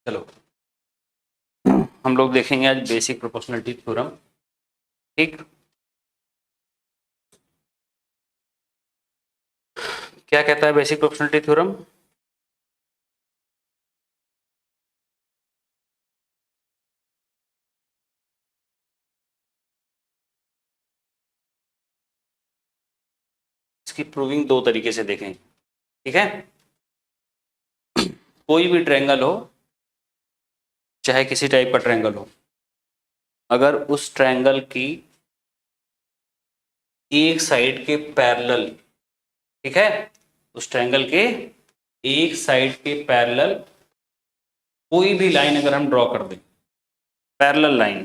चलो हम लोग देखेंगे आज बेसिक प्रोपोर्शनलिटी थ्योरम। ठीक, क्या कहता है बेसिक प्रोपोर्शनलिटी थ्योरम? इसकी प्रूविंग दो तरीके से देखें। ठीक है, कोई भी ट्रायंगल हो, चाहे किसी टाइप का ट्रायंगल हो, अगर उस ट्रायंगल की एक साइड के पैरेलल, ठीक है, उस ट्रायंगल के एक साइड के पैरेलल कोई भी लाइन अगर हम ड्रॉ कर दें, पैरेलल लाइन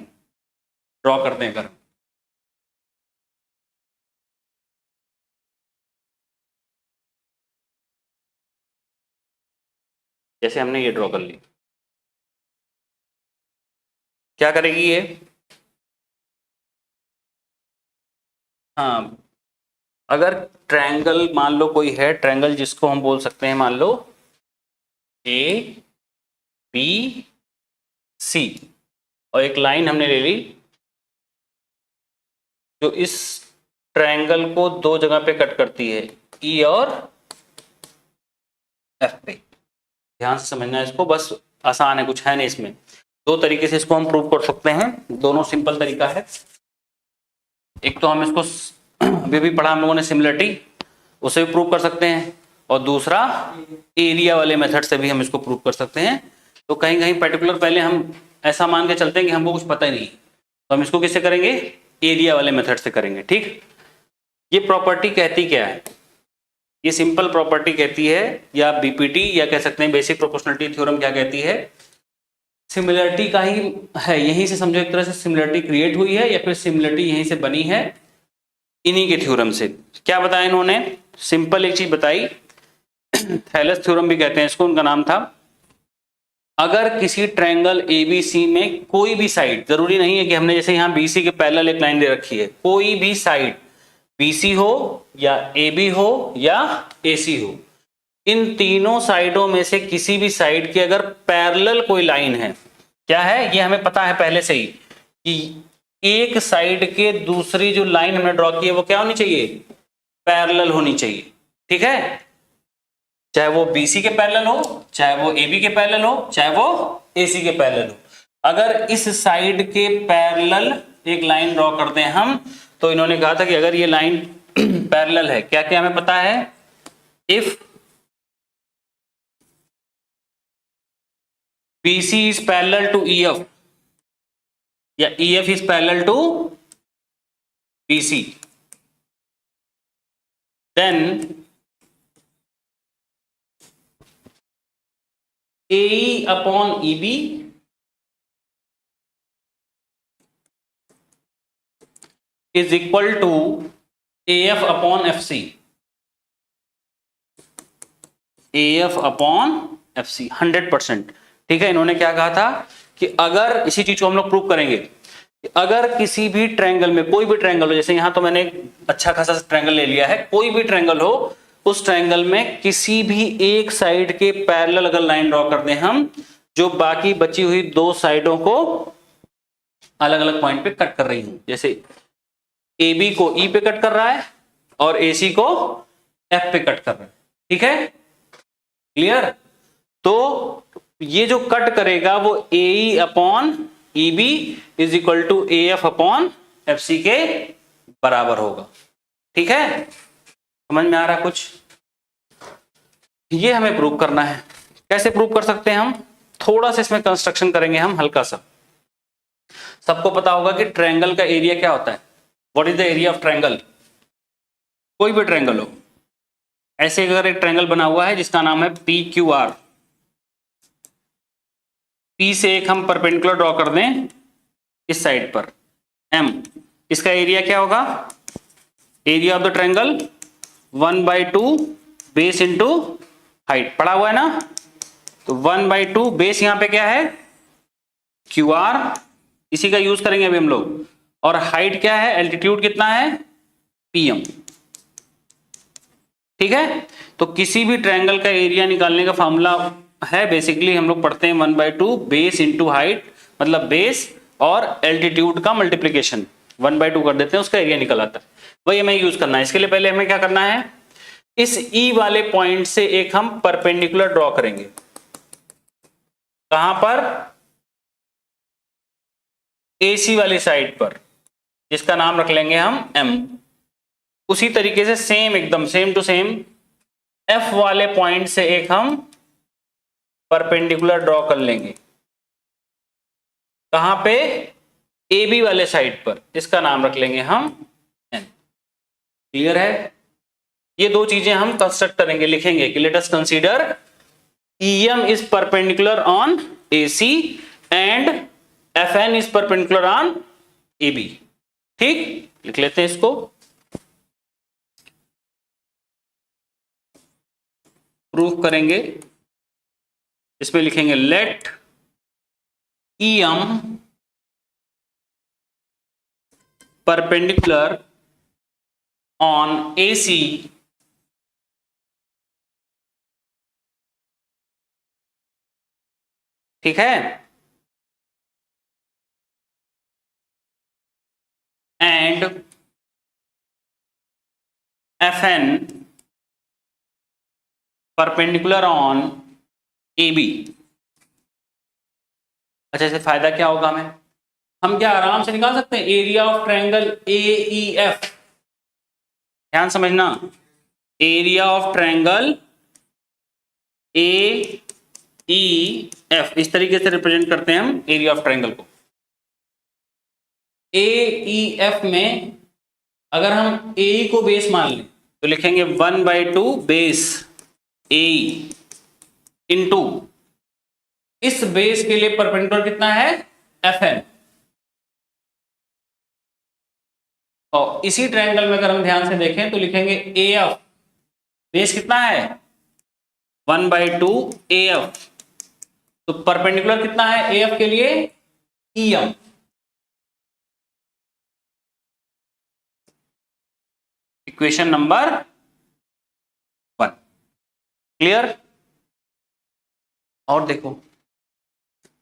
ड्रॉ कर दें अगर, जैसे हमने ये ड्रॉ कर ली, क्या करेगी ये? हाँ, अगर ट्रायंगल मान लो कोई है, ट्रायंगल जिसको हम बोल सकते हैं, मान लो ए बी सी, और एक लाइन हमने ले ली जो इस ट्रायंगल को दो जगह पे कट करती है, ई और एफ पे। ध्यान से समझना है इसको, बस आसान है, कुछ है नहीं इसमें। दो तरीके से इसको हम प्रूव कर सकते हैं, दोनों सिंपल तरीका है। एक तो हम इसको अभी भी पढ़ा हम लोगों ने सिमिलरिटी, उसे भी प्रूव कर सकते हैं, और दूसरा एरिया वाले मेथड से भी हम इसको प्रूव कर सकते हैं। तो कहीं कहीं पर्टिकुलर पहले हम ऐसा मान के चलते हैं कि हमको कुछ पता ही नहीं, तो हम इसको किससे करेंगे? एरिया वाले मेथड से करेंगे। ठीक, ये प्रॉपर्टी कहती क्या है? ये सिंपल प्रॉपर्टी कहती है, या बीपीटी या कह सकते हैं बेसिक प्रोपोर्शनलिटी थ्योरम क्या कहती है? सिमिलरिटी का ही है, यहीं से समझो एक तरह से सिमिलरिटी क्रिएट हुई है, या फिर सिमिलरिटी यहीं से बनी है इन्हीं के थ्योरम से। क्या बताया इन्होंने? सिंपल एक चीज बताई, थैलेस थ्योरम भी कहते हैं इसको, उनका नाम था। अगर किसी ट्रायंगल एबीसी में कोई भी साइड, जरूरी नहीं है कि हमने जैसे यहाँ बीसी के पैरेलल एक लाइन दे रखी है, कोई भी साइड बीसी हो या एबी हो या एसी हो, इन तीनों साइडों में से किसी भी साइड के अगर पैरेलल कोई लाइन है, क्या है ये हमें पता है पहले से ही कि एक साइड के दूसरी जो लाइन हमने ड्रॉ की है वो क्या होनी चाहिए? पैरेलल होनी चाहिए। ठीक है, चाहे वो बीसी के पैरेलल हो, चाहे वो एबी के पैरेलल हो, चाहे वो एसी के पैरेलल हो। अगर इस साइड के पैरेलल एक लाइन ड्रॉ कर दें हम, तो इन्होंने कहा था कि अगर ये लाइन पैरेलल है, क्या क्या हमें पता है? If BC is parallel to EF या EF is parallel to BC, then AE upon EB is equal to AF upon FC, AF upon FC 100%। ठीक है, इन्होंने क्या कहा था कि अगर इसी चीज को हम लोग प्रूव करेंगे कि अगर किसी भी ट्रायंगल में, कोई भी ट्रायंगल हो, जैसे यहां तो मैंने एक अच्छा खासा ट्रायंगल ले लिया है, कोई भी ट्रायंगल हो, उस ट्रायंगल में किसी भी एक साइड के पैरेलल अगर लाइन ड्रॉ कर दें हम, जो बाकी बची हुई दो साइडों को अलग अलग पॉइंट पे कट कर रही हूं, जैसे AB को E पे कट कर रहा है और AC को F पे कट कर रहा है। ठीक है, क्लियर? तो ये जो कट करेगा वो AE upon EB is equal to AF upon FC के बराबर होगा। ठीक है, समझ में आ रहा कुछ? ये हमें प्रूव करना है। कैसे प्रूव कर सकते हैं हम? थोड़ा सा इसमें कंस्ट्रक्शन करेंगे हम, हल्का सा। सबको पता होगा कि ट्रायंगल का एरिया क्या होता है। What is the area of triangle? कोई भी ट्रायंगल हो, ऐसे अगर एक ट्रायंगल बना हुआ है जिसका नाम है PQR, P से एक हम परपेंडिकुलर ड्रॉ कर दें इस साइड पर M, इसका एरिया क्या होगा? Area of the triangle 1/2 base into height, पढ़ा हुआ है ना? तो 1/2 बेस यहां पे क्या है? QR, इसी का यूज करेंगे अभी हम लोग, और हाइट क्या है? एल्टीट्यूड कितना है? PM। ठीक है, तो किसी भी ट्रायंगल का एरिया निकालने का फॉर्मूला है बेसिकली हम लोग पढ़ते हैं 1/2 बेस इंटू हाइट, मतलब बेस और एल्टीट्यूड का मल्टीप्लीकेशन 1/2 कर देते हैं, उसका एरिया निकल आता है। वही हमें यूज करना है। इसके लिए पहले हमें क्या करना है, इस ई वाले पॉइंट से एक हम परपेंडिकुलर ड्रॉ करेंगे। कहां पर? AC वाली साइड पर, जिसका नाम रख लेंगे हम M। उसी तरीके से सेम, एकदम सेम टू सेम F वाले पॉइंट से एक हम परपेंडिकुलर ड्रॉ कर लेंगे। कहां पे? AB वाले साइड पर, इसका नाम रख लेंगे हम N। क्लियर है? ये दो चीजें हम कंस्ट्रक्ट करेंगे, लिखेंगे कि let us consider EM is perpendicular on AC and FN is perpendicular on AB। ठीक, लिख लेते हैं इसको। प्रूफ करेंगे, इसमें लिखेंगे let EM perpendicular on AC ठीक है, and FN perpendicular on AB। अच्छा, इससे फायदा क्या होगा हमें? हम क्या आराम से निकाल सकते हैं एरिया ऑफ ट्रायंगल AEF। ध्यान समझना, एरिया ऑफ ट्रायंगल AEF इस तरीके से रिप्रेजेंट करते हैं हम एरिया ऑफ ट्रायंगल को। AEF में अगर हम AE को बेस मान लें तो लिखेंगे 1/2 बेस AE इंटू इस बेस के लिए परपेंडिकुलर कितना है? FN। और इसी ट्रायंगल में अगर हम ध्यान से देखें तो लिखेंगे AF बेस कितना है? 1/2 AF। तो परपेंडिकुलर कितना है AF के लिए? EM। Equation number 1। क्लियर? और देखो,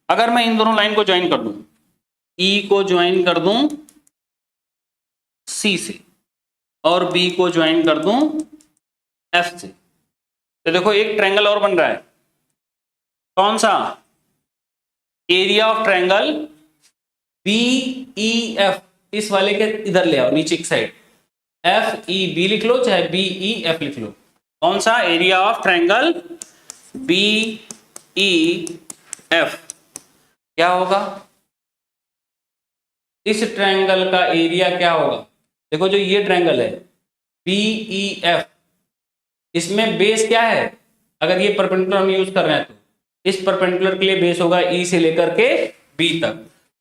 अगर मैं इन दोनों लाइन को ज्वाइन कर दूं, E को ज्वाइन कर दूं C से और B को ज्वाइन कर दूं F से, तो देखो एक ट्रायंगल और बन रहा है। कौन सा? Area of triangle BEF। इस वाले के इधर ले आओ, नीचे की साइड FEB लिख लो, चाहे BEF लिख लो। कौन सा? Area of triangle BEF। क्या होगा? इस ट्रायंगल का एरिया क्या होगा? देखो, जो ये ट्रायंगल है BEF, इसमें बेस क्या है? अगर ये परपेंडिकुलर हम यूज कर रहे हैं तो इस परपेंडिकुलर के लिए बेस होगा E से लेकर के B तक।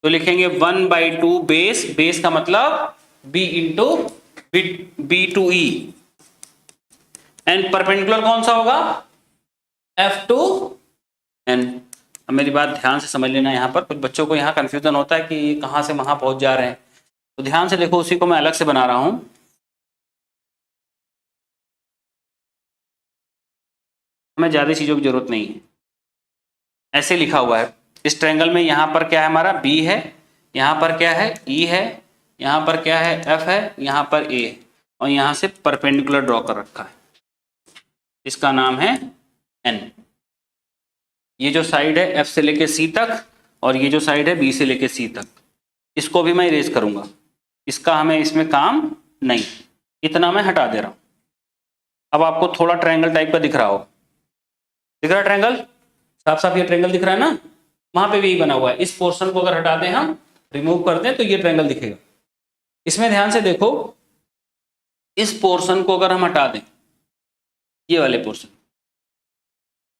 तो लिखेंगे 1/2 बेस, बेस का मतलब B into B to E, and perpendicular कौन सा होगा? F to N। अब मेरी बात ध्यान से समझ लेना, यहाँ पर कुछ बच्चों को यहाँ कंफ्यूजन होता है कि कहाँ से वहां पहुंच जा रहे हैं, तो ध्यान से देखो, उसी को मैं अलग से बना रहा हूं। हमें ज्यादा चीजों की जरूरत नहीं है, ऐसे लिखा हुआ है। इस ट्रायंगल में यहाँ पर क्या है हमारा? B है, यहाँ पर क्या है? E है, यहाँ पर क्या है? F है, यहाँ पर A है, और यहाँ से परपेंडिकुलर ड्रॉ कर रखा है, इसका नाम है N। ये जो साइड है F से लेके C तक, और ये जो साइड है B से लेके C तक, इसको भी मैं इरेज करूंगा, इसका हमें इसमें काम नहीं, इतना मैं हटा दे रहा हूं। अब आपको थोड़ा ट्रायंगल टाइप का दिख रहा हो, दिख रहा है ट्रायंगल? साफ साफ ये ट्रायंगल दिख रहा है ना, वहां पे भी यही बना हुआ है। इस पोर्शन को अगर हटा दें, हम रिमूव कर दें, तो ये ट्रायंगल दिखेगा। इसमें ध्यान से देखो, इस पोर्शन को अगर हम हटा दें, ये वाले पोर्शन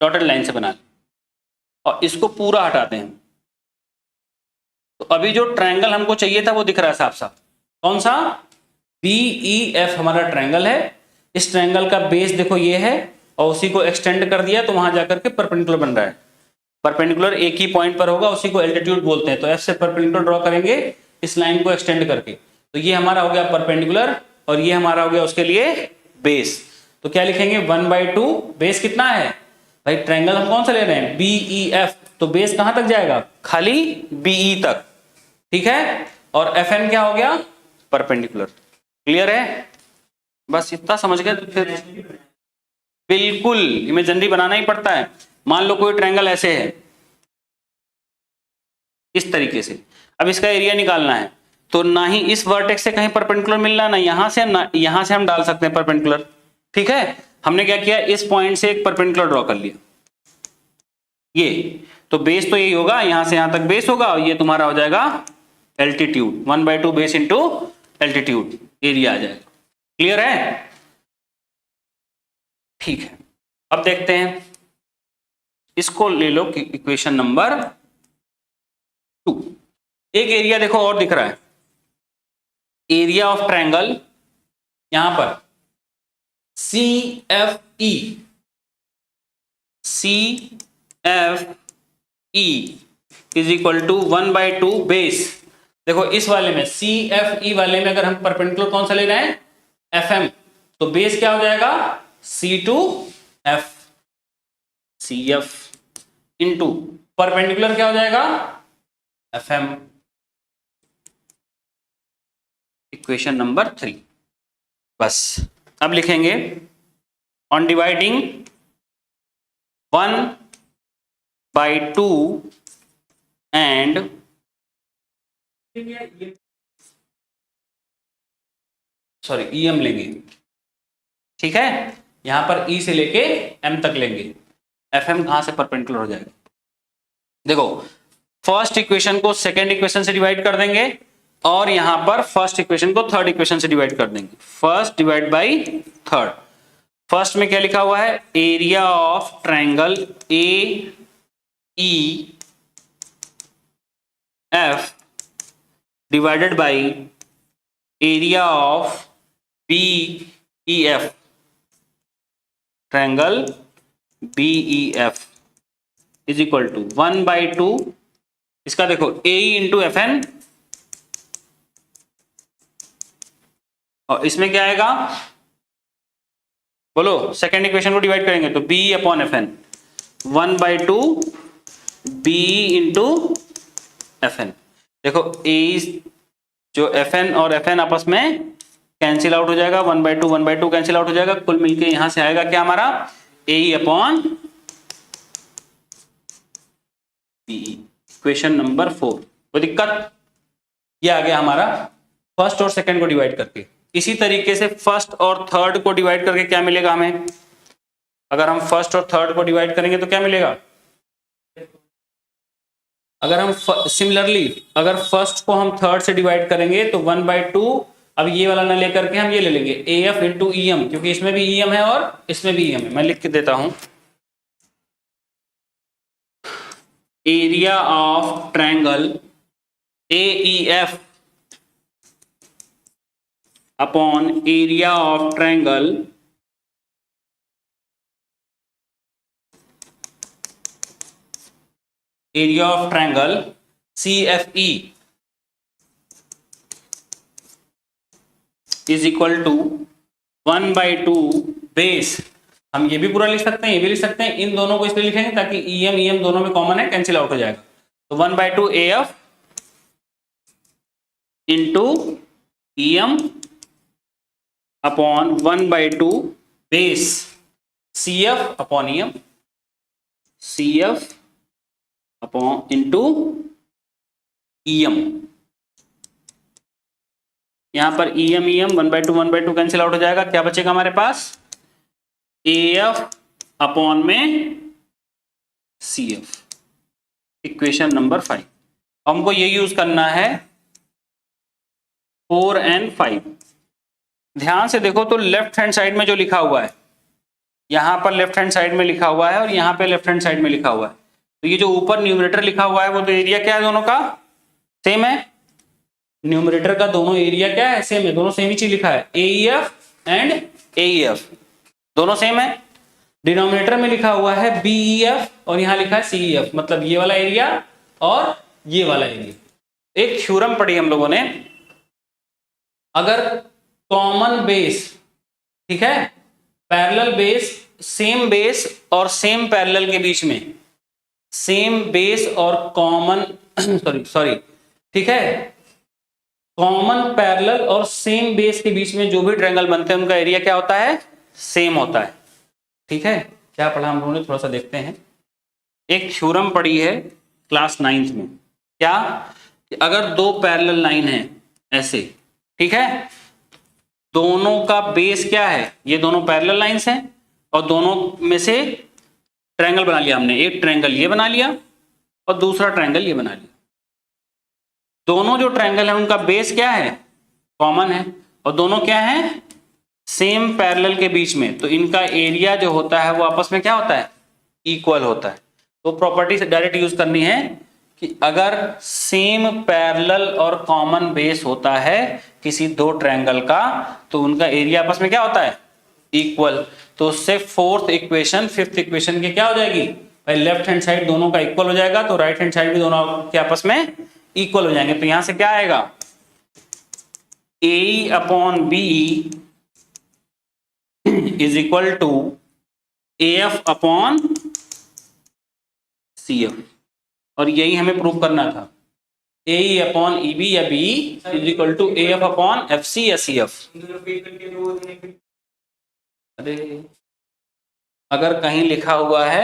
डॉटेड लाइन से बना लें, और इसको पूरा हटाते हैं, तो अभी जो ट्रायंगल हमको चाहिए था वो दिख रहा है साफ साफ। कौन सा? BEF हमारा ट्रायंगल है। इस ट्रायंगल का बेस देखो ये है, और उसी को एक्सटेंड कर दिया तो वहां जाकर के परपेंडिकुलर बन रहा है। परपेंडिकुलर एक ही पॉइंट पर होगा, उसी को एल्टीट्यूड बोलते हैं। तो F से परपेंडिकुलर ड्रॉ करेंगे इस लाइन को एक्सटेंड करके, तो ये हमारा हो गया परपेंडिकुलर, और ये हमारा हो गया उसके लिए बेस। तो क्या लिखेंगे? 1/2 बेस कितना है? भाई ट्रायंगल हम कौन सा ले रहे हैं, BEF, तो बेस कहां तक जाएगा, खाली BE तक, ठीक है, और FN क्या हो गया, परपेंडिकुलर। क्लियर है, बस इतना समझ गए तो फिर बिल्कुल इमेजिनरी बनाना ही पड़ता है। मान लो कोई ट्रायंगल ऐसे है इस तरीके से, अब इसका एरिया निकालना है, तो ना ही इस वर्टेक्स से कहीं परपेंडिकुलर मिलना, ना यहां से, ना यहां से हम डाल सकते हैं परपेंडिकुलर, ठीक है। हमने क्या किया, इस पॉइंट से एक परपेंडिकुलर ड्रॉ कर लिया, ये तो बेस तो यही होगा, यहां से यहां तक बेस होगा, और ये तुम्हारा हो जाएगा altitude, 1/2 base into altitude, area आ जाएगा। क्लियर है, ठीक है। अब देखते हैं, इसको ले लो इक्वेशन नंबर 2। एक एरिया देखो और दिख रहा है, एरिया ऑफ ट्रायंगल यहां पर CFE, CFE is equal to 1/2 base. देखो इस वाले में CFE वाले में अगर हम परपेंडिकुलर कौन सा ले रहे हैं, FM, तो बेस क्या हो जाएगा, C2F, CF इंटू परपेंडिकुलर क्या हो जाएगा, FM। Equation number 3। बस अब लिखेंगे ऑन डिवाइडिंग 1/2 एंड EM लेंगे, ठीक है, यहां पर E से लेके M तक लेंगे, FM कहां से परपेंडिकुलर हो जाएगा। देखो फर्स्ट इक्वेशन को सेकेंड इक्वेशन से डिवाइड कर देंगे, और यहां पर फर्स्ट इक्वेशन को थर्ड इक्वेशन से डिवाइड कर देंगे, first divide by third. First में क्या लिखा हुआ है, area of triangle AEF divided by area of BEF, triangle BEF is equal to 1/2, इसका देखो AE इंटू FN, और इसमें क्या आएगा, बोलो, सेकेंड इक्वेशन को डिवाइड करेंगे तो BE upon FN, 1/2 BE into FN। देखो AE जो FN और FN आपस में कैंसिल आउट हो जाएगा, 1/2 कैंसिल आउट हो जाएगा, कुल मिलके यहां से आएगा क्या हमारा, AE upon BE। Equation number 4, कोई दिक्कत, ये आ गया हमारा फर्स्ट और सेकंड को डिवाइड करके। इसी तरीके से फर्स्ट और थर्ड को डिवाइड करके क्या मिलेगा हमें, अगर हम फर्स्ट और थर्ड को डिवाइड करेंगे तो क्या मिलेगा, अगर हम सिमिलरली अगर फर्स्ट को हम थर्ड से डिवाइड करेंगे तो 1/2, अब ये वाला ना लेकर के हम ये ले लेंगे AF इंटू EM, क्योंकि इसमें भी EM है और इसमें भी EM है। मैं लिख के देता हूं, area of triangle AEF upon area of triangle CFE is equal to 1/2 base. हम ये भी पूरा लिख सकते हैं, ये भी लिख सकते हैं, इन दोनों को इसलिए लिखेंगे ताकि EM दोनों में कॉमन है, कैंसिल आउट हो जाएगा, तो 1/2 AF into EM upon 1/2 base CF upon EM, CF upon into EM। यहां पर EM 1/2 कैंसिल आउट हो जाएगा, क्या बचेगा हमारे पास, AF अपॉन में CF। Equation number 5। हमको ये यूज करना है 4 और 5। ध्यान से देखो तो लेफ्ट हैंड साइड में जो लिखा हुआ है, यहां पर लेफ्ट हैंड साइड में लिखा हुआ है और यहां पे लेफ्ट हैंड साइड में लिखा हुआ है, तो ये जो ऊपर न्यूमरेटर लिखा हुआ है वो तो एरिया क्या है, दोनों का सेम है। न्यूमरेटर का दोनों एरिया क्या है, सेम है, दोनों सेम ही चीज लिखा है, AEF एंड AEF दोनों सेम है। डिनोमिनेटर में लिखा हुआ है BEF और यहां लिखा है CEF, मतलब ये वाला एरिया और ये वाला एरिया। एक थ्योरम पढ़ी हम लोगों ने, अगर कॉमन बेस, ठीक है, पैरेलल बेस, सेम बेस और सेम पैरेलल के बीच में, सेम बेस और कॉमन सॉरी ठीक है, कॉमन पैरेलल और सेम बेस के बीच में जो भी ट्रायंगल बनते हैं उनका एरिया क्या होता है, सेम होता है। ठीक है, क्या पढ़ा हम लोगों ने, थोड़ा सा देखते हैं। एक थ्योरम पढ़ी है क्लास 9th में, क्या, कि अगर दो पैरेलल लाइन है ऐसे, ठीक है, दोनों का बेस क्या है, ये दोनों पैरेलल लाइंस हैं और दोनों में से ट्रायंगल बना लिया हमने, एक ट्रायंगल ये बना लिया और दूसरा ट्रायंगल ये बना लिया। दोनों जो ट्रायंगल है उनका बेस क्या है, कॉमन है, और दोनों क्या है, सेम पैरेलल के बीच में, तो इनका एरिया जो होता है वो आपस में क्या होता है, इक्वल होता है। तो प्रॉपर्टी से डायरेक्ट यूज करनी है कि अगर सेम पैरेलल और कॉमन बेस होता है किसी दो ट्रायंगल का, तो उनका एरिया आपस में क्या होता है, इक्वल। तो उससे फोर्थ इक्वेशन फिफ्थ इक्वेशन की क्या हो जाएगी भाई, लेफ्ट हैंड साइड दोनों का इक्वल हो जाएगा, तो राइट हैंड साइड भी दोनों के आपस में इक्वल हो जाएंगे। तो यहां से क्या आएगा, a upon b is equal to f upon c f, और यही हमें प्रूव करना था, ए अपॉन ई बी या b is equal to A F upon f c या सी एफ। अरे अगर कहीं लिखा हुआ है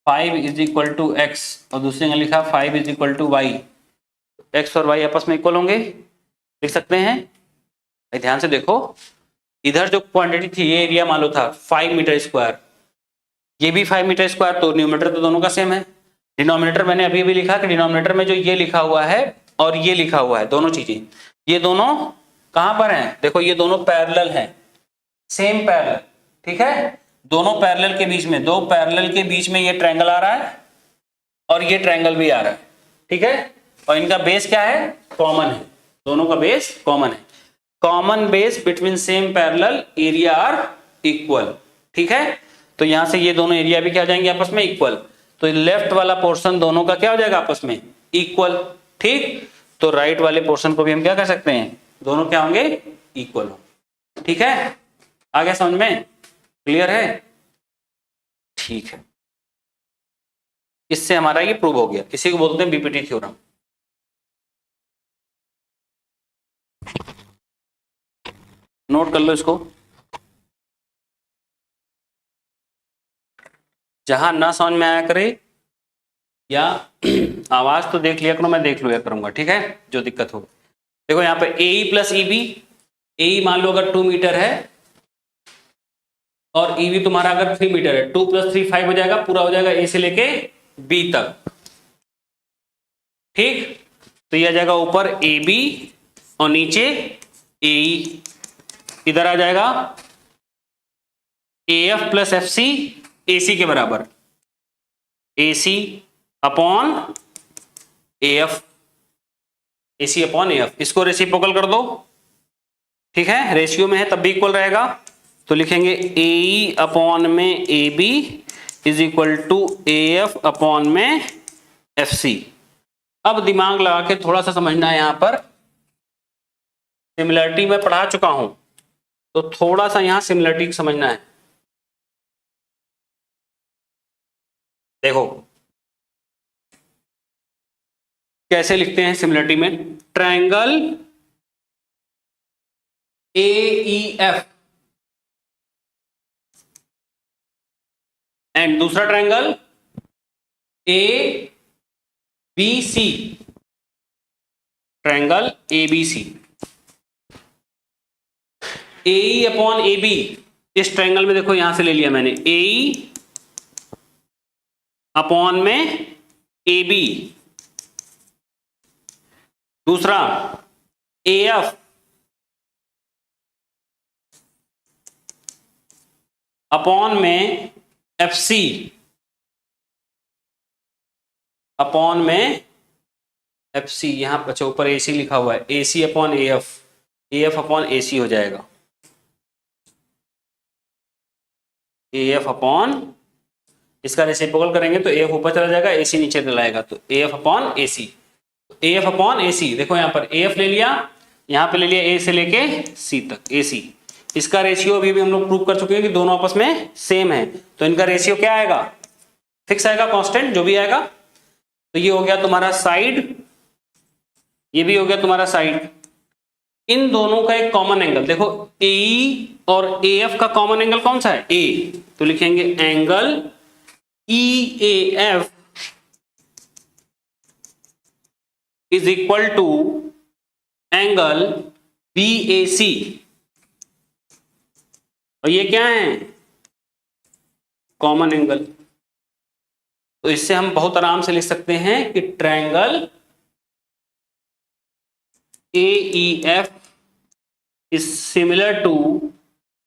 5 इज इक्वल टू एक्स और दूसरे में लिखा 5 is equal to y, x और वाई आपस में इक्वल होंगे, लिख सकते हैं। ध्यान से देखो, इधर जो क्वांटिटी थी ये एरिया मान लो था 5 मीटर स्क्वायर, ये भी 5 मीटर स्क्वायर, तो न्यूमरेटर तो दोनों का सेम है। डिनोमिनेटर मैंने अभी भी लिखा कि डिनोमिनेटर में जो ये लिखा हुआ है और ये लिखा हुआ है, दोनों चीजें, ये दोनों कहां पर हैं, देखो ये दोनों पैरेलल हैं, सेम पैरेलल, ठीक है, दोनों पैरेलल के बीच में, दो पैरेलल के बीच में ये ट्रायंगल आ रहा है और ये ट्रायंगल भी आ रहा है, ठीक है, और इनका बेस क्या है, कॉमन है, दोनों का बेस कॉमन है। Common base between same parallel area are equal, ठीक है, तो यहां से ये दोनों एरिया भी क्या हो जाएंगे आपस में इक्वल, तो लेफ्ट वाला पोर्शन दोनों का क्या हो जाएगा आपस में इक्वल, ठीक, तो राइट वाले पोर्शन को भी हम क्या कर सकते हैं, दोनों क्या होंगे, इक्वल हो, ठीक है, आगे समझ में क्लियर है, ठीक है, इससे हमारा ये प्रूव हो गया, इसी को बोलते हैं बीपीटी थ्योरम। नोट कर लो इसको, जहां ना समझ में आया करे या आवाज तो देख लिया करो, मैं देख लिया करूंगा, ठीक है, जो दिक्कत हो। देखो यहाँ पे ए प्लस ई बी, ए मान लो अगर 2 मीटर है और ई बी तुम्हारा अगर 3 मीटर है, 2 + 3 5 हो जाएगा, पूरा हो जाएगा ए से लेके बी तक, ठीक, तो ये आ जाएगा ऊपर ए बी और नीचे ए ई, इधर आ जाएगा a f plus f c a c के बराबर, a c upon a f, a c upon a f, इसको रेसिप्रोकल कर दो, ठीक है, रेशियो में है तब भी इक्वल रहेगा, तो लिखेंगे ए ई अपॉन में A B is equal to A F upon में एफ सी। अब दिमाग लगा के थोड़ा सा समझना है, यहां पर सिमिलरिटी में पढ़ा चुका हूं, तो थोड़ा सा यहां सिमिलरिटी समझना है। देखो कैसे लिखते हैं सिमिलरिटी में, triangle a e f and दूसरा triangle a b c, triangle a b c, a E upon a b, इस ट्रायंगल में देखो यहां से ले लिया मैंने ए ई अपॉन में ए बी, दूसरा ए एफ अपॉन में एफ सी, अपॉन में एफ सी, यहां अच्छा ऊपर ए सी लिखा हुआ है, ए c upon a F upon a सी हो जाएगा, ए एफ अपॉन, इसका रेसिप्रोकल करेंगे तो ए एफ ऊपर चला जाएगा, ए सी नीचे चला आएगा, तो a F upon a c, a F upon a c, देखो यहां पर ए एफ ले लिया, यहां पे ले लिया ए से लेके सी तक ए सी, इसका रेशियो अभी भी हम लोग प्रूव कर चुके हैं कि दोनों आपस में सेम है, तो इनका रेशियो क्या आएगा, फिक्स आएगा, कांस्टेंट जो भी आएगा। तो ये हो गया तुम्हारा साइड, ये भी हो गया तुम्हारा साइड। इन दोनों का एक कॉमन एंगल देखो, AE और AF का कॉमन एंगल कौन सा है, A, तो लिखेंगे angle EAF is equal to angle BAC। और ये क्या है, कॉमन एंगल। तो इससे हम बहुत आराम से लिख सकते हैं कि triangle AEF is similar to,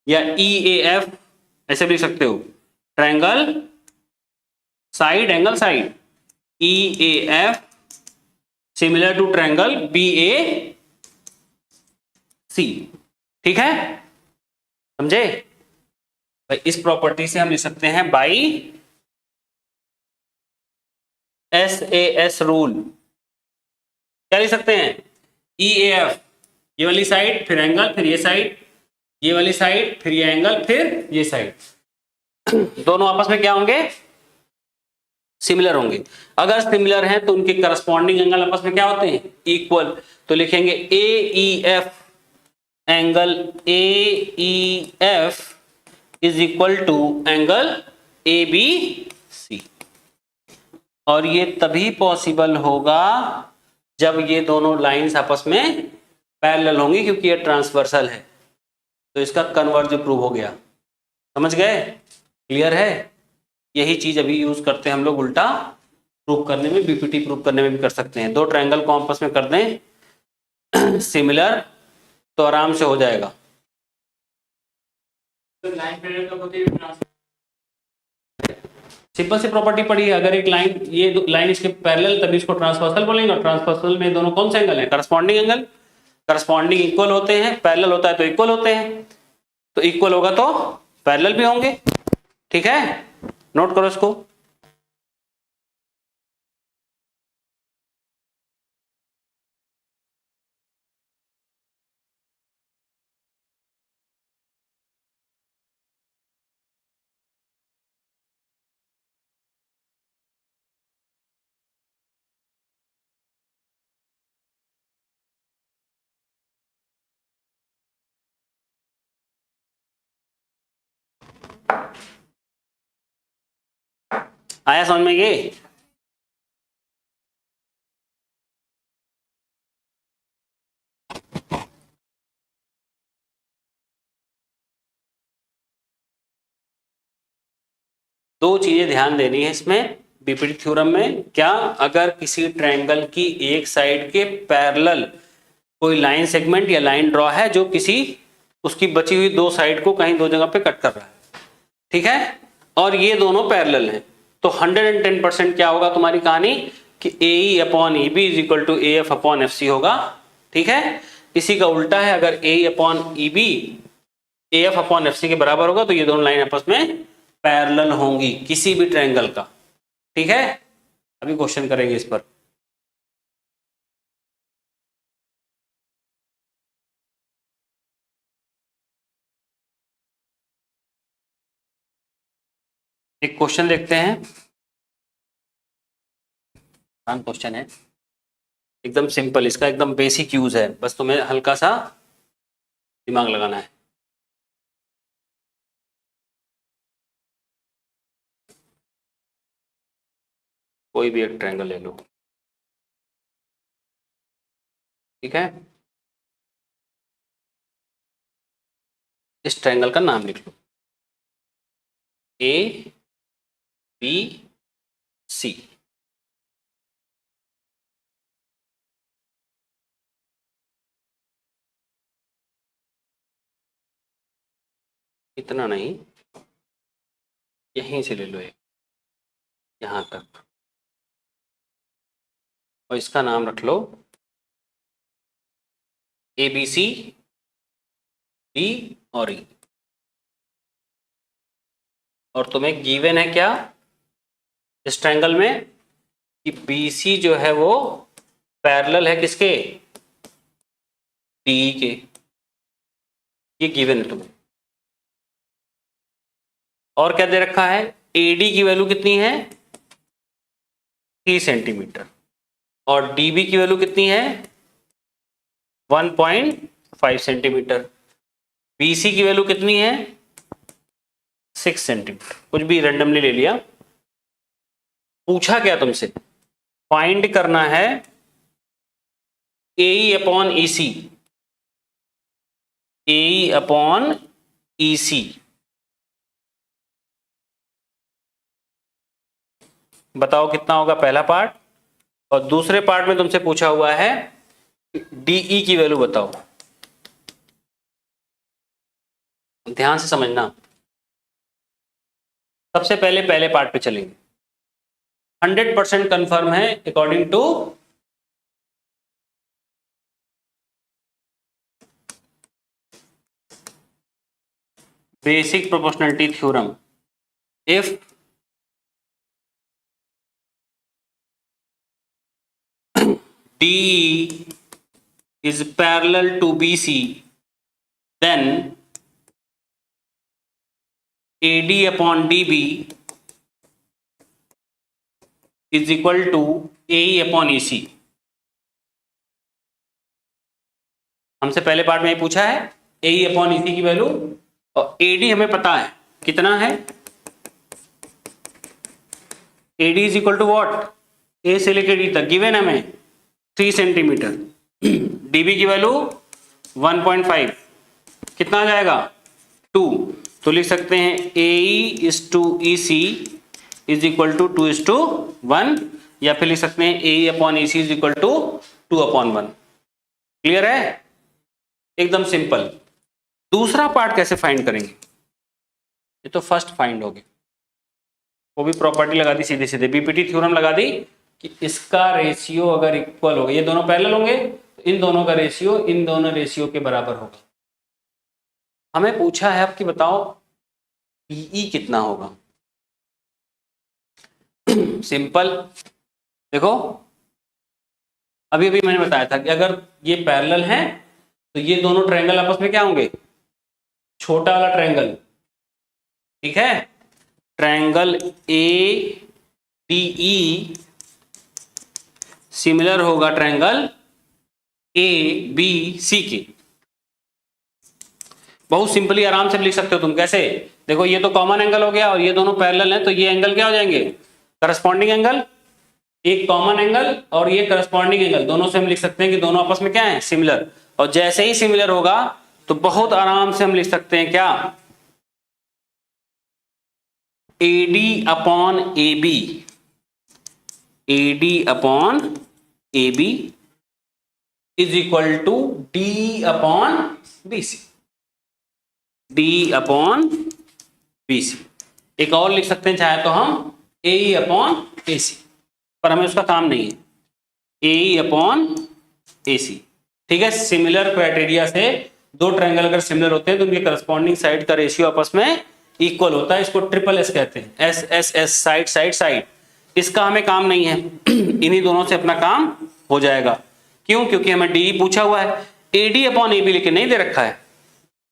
या EAF ऐसे भी लिख सकते हो, triangle side angle side, EAF similar to triangle BAC। ठीक है, समझे भाई। इस प्रॉपर्टी से हम लिख सकते हैं बाई SAS रूल। क्या लिख सकते हैं, EAF ये वाली साइड, फिर एंगल, फिर ये साइड, ये वाली साइड, फिर ये एंगल, फिर ये साइड। दोनों आपस में क्या होंगे, सिमिलर होंगे। अगर सिमिलर हैं तो उनके करस्पॉन्डिंग एंगल आपस में क्या होते हैं, इक्वल। तो लिखेंगे AEF, angle AEF is equal to angle ABC। और ये तभी पॉसिबल होगा जब ये दोनों लाइंस आपस में पैरेलल होंगी, क्योंकि ये ट्रांसवर्सल है। तो इसका कन्वर्ज प्रूव हो गया, समझ गए, क्लियर है। यही चीज अभी यूज करते हैं हम लोग उल्टा प्रूव करने में, BPT प्रूव करने में भी कर सकते हैं। दो ट्रायंगल को आपस में कर दें सिमिलर, तो आराम से हो जाएगा। सिंपल सी प्रॉपर्टी पड़ी है, अगर एक लाइन, ये लाइन इसके पैरेलल, तभी इसको ट्रांसवर्सल बोलेंगे। और ट्रांसवर्सल में दोनों कौन से एंगल हैं, करस्पॉन्डिंग एंगल। करस्पॉन्डिंग इक्वल होते हैं, पैरेलल होता है तो इक्वल होते हैं, तो इक्वल होगा तो पैरेलल भी होंगे। ठीक है, नोट करो इसको। आया समझ में ये, दो चीजें ध्यान देनी है इसमें बीपीटी थ्योरम में। क्या, अगर किसी ट्रायंगल की एक साइड के पैरेलल कोई लाइन सेगमेंट या लाइन ड्रॉ है जो किसी उसकी बची हुई दो साइड को कहीं दो जगह पे कट कर रहा है, ठीक है, और ये दोनों पैरेलल हैं, तो 110% क्या होगा तुम्हारी कहानी कि AE upon EB is equal to AF upon FC होगा। ठीक है, इसी का उल्टा है, अगर AE upon EB AF upon FC के बराबर होगा तो ये दोनों लाइन आपस में पैरेलल होंगी किसी भी ट्रायंगल का। ठीक है, अभी क्वेश्चन करेंगे इस पर। एक क्वेश्चन देखते हैं, क्वेश्चन है एकदम सिंपल, इसका एकदम बेसिक यूज है, बस तुम्हें हल्का सा दिमाग लगाना है। कोई भी एक ट्रायंगल ले लो, ठीक है, इस ट्रायंगल का नाम लिख लो ABC। इतना नहीं, यहीं से ले लो एक, यहां तक, और इसका नाम रख लो ABC, D और E। और तुम्हें गिवन है क्या इस ट्रायंगल में कि BC जो है वो पैरेलल है किसके, DE के, ये गिवन है तुम्हें। और क्या दे रखा है, एडी की वैल्यू कितनी है 3 सेंटीमीटर और डीबी की वैल्यू कितनी है 1.5 सेंटीमीटर, बीसी की वैल्यू कितनी है 6 सेंटीमीटर, कुछ भी रैंडमली ले लिया। पूछा क्या तुमसे, फाइंड करना है AE upon EC, AE upon EC। बताओ कितना होगा पहला पार्ट, और दूसरे पार्ट में तुमसे पूछा हुआ है DE की वैल्यू बताओ। ध्यान से समझना, सबसे पहले पार्ट पे चलेंगे। 100% कंफर्म है according to basic proportionality theorem, if DE is parallel to BC, then AD upon DB is equal to AE upon EC। हमसे पहले पार्ट में पूछा है AE अपॉन EC की वैल्यू, और AD हमें पता है कितना है, AD is equal to what, A से लेकर D तक गिवन है हमें 3 सेंटीमीटर, DB की वैल्यू 1.5, कितना आ जाएगा 2, तो लिख सकते हैं AE is to EC is equal to 2:1, या फिर लिख सकते हैं AE upon EC is equal to 2/1। Clear है, एकदम सिंपल। दूसरा पार्ट कैसे फाइंड करेंगे, ये तो फर्स्ट फाइंड हो गया, वो भी प्रॉपर्टी लगा दी सीधे सीधे, बीपीटी थ्योरम लगा दी कि इसका रेशियो अगर इक्वल होगा, ये दोनों पैरेलल होंगे तो इन दोनों का रेशियो इन दोनों रेशियो के बराबर होगा। हमें पूछा है अब कि बताओ PE कितना होगा। सिंपल, देखो अभी अभी मैंने बताया था कि अगर ये पैरेलल हैं तो ये दोनों ट्रायंगल आपस में क्या होंगे, छोटा वाला ट्रायंगल, ठीक है, ट्रायंगल ADE सिमिलर होगा ट्रायंगल ABC के। बहुत सिंपली आराम से लिख सकते हो तुम, कैसे, देखो ये तो कॉमन एंगल हो गया और ये दोनों पैरेलल हैं, तो ये एंगल क्या हो जाएंगे, करस्पॉन्डिंग एंगल, एक कॉमन एंगल और ये करस्पॉन्डिंग एंगल, दोनों से हम लिख सकते हैं कि दोनों आपस में क्या है, सिमिलर। और जैसे ही सिमिलर होगा तो बहुत आराम से हम लिख सकते हैं क्या, AD upon AB, AD upon AB is equal to DE upon BC, DE upon BC। एक और लिख सकते हैं चाहे तो हम AE अपॉन AC, पर हमें उसका काम नहीं है, AE अपॉन AC, ठीक है। सिमिलर क्राइटेरिया से दो ट्रायंगल अगर सिमिलर होते हैं तो उनके करस्पॉन्डिंग साइड का रेशियो आपस में इक्वल होता है, इसको ट्रिपल S कहते हैं, S साइड साइड साइड। इसका हमें काम नहीं है, इन्हीं दोनों से अपना काम हो जाएगा। क्यों, क्योंकि हमें DE पूछा हुआ है, AD अपॉन AB लेके नहीं दे रखा है,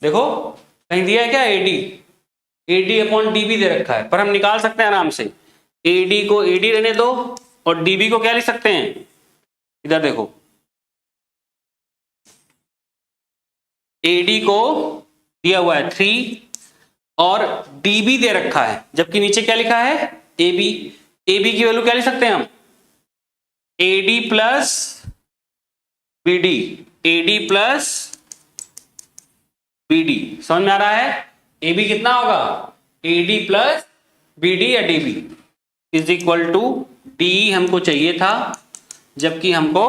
देखो कहीं दिया है क्या, AD अपॉन DB दे रखा है, पर हम निकाल सकते हैं आराम से, AD को AD रहने दो और DB को क्या लिख सकते हैं, इधर देखो AD को दिया हुआ है 3 और DB दे रखा है, जबकि नीचे क्या लिखा है AB। AB की वैल्यू क्या लिख सकते हैं हम, AD plus BD, AD plus BD, समझ में आ रहा है। AB कितना होगा, AD प्लस BD या DB is equal to DE हमको चाहिए था, जबकि हमको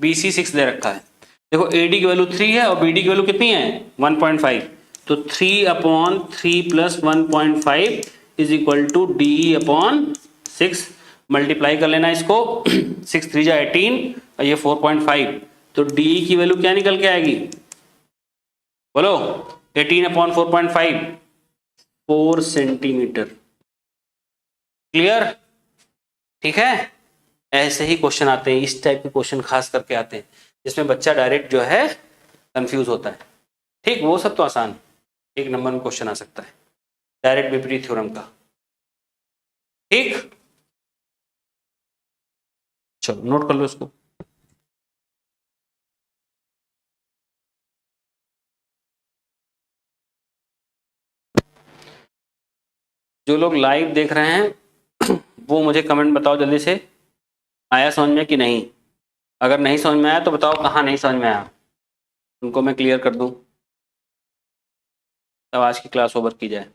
BC 6 दे रखा है। देखो AD की वैल्यू 3 है और BD की वैल्यू कितनी है 1.5, तो 3 upon 3 plus 1.5 is equal to DE upon 6, multiply कर लेना इसको, 6 3 जा 18 और ये 4.5, तो DE की वैल्यू क्या निकल के आएगी, बोलो 18 अपॉन 4.5, 4 सेंटीमीटर। क्लियर, ठीक है। ऐसे ही क्वेश्चन आते हैं, इस टाइप के क्वेश्चन खास करके आते हैं जिसमें बच्चा डायरेक्ट जो है कंफ्यूज होता है, ठीक, वो सब तो आसान, 1 नंबर में क्वेश्चन आ सकता है। डायरेक्ट विपरीत थ्योरम का। ठीक, चलो नोट कर लो इसको। जो लोग लाइव देख रहे हैं वो मुझे कमेंट बताओ जल्दी से, आया समझ में कि नहीं। अगर नहीं समझ में आया तो बताओ कहाँ नहीं समझ में आया, उनको मैं क्लियर कर दूं, तब आज की क्लास ओवर की जाए।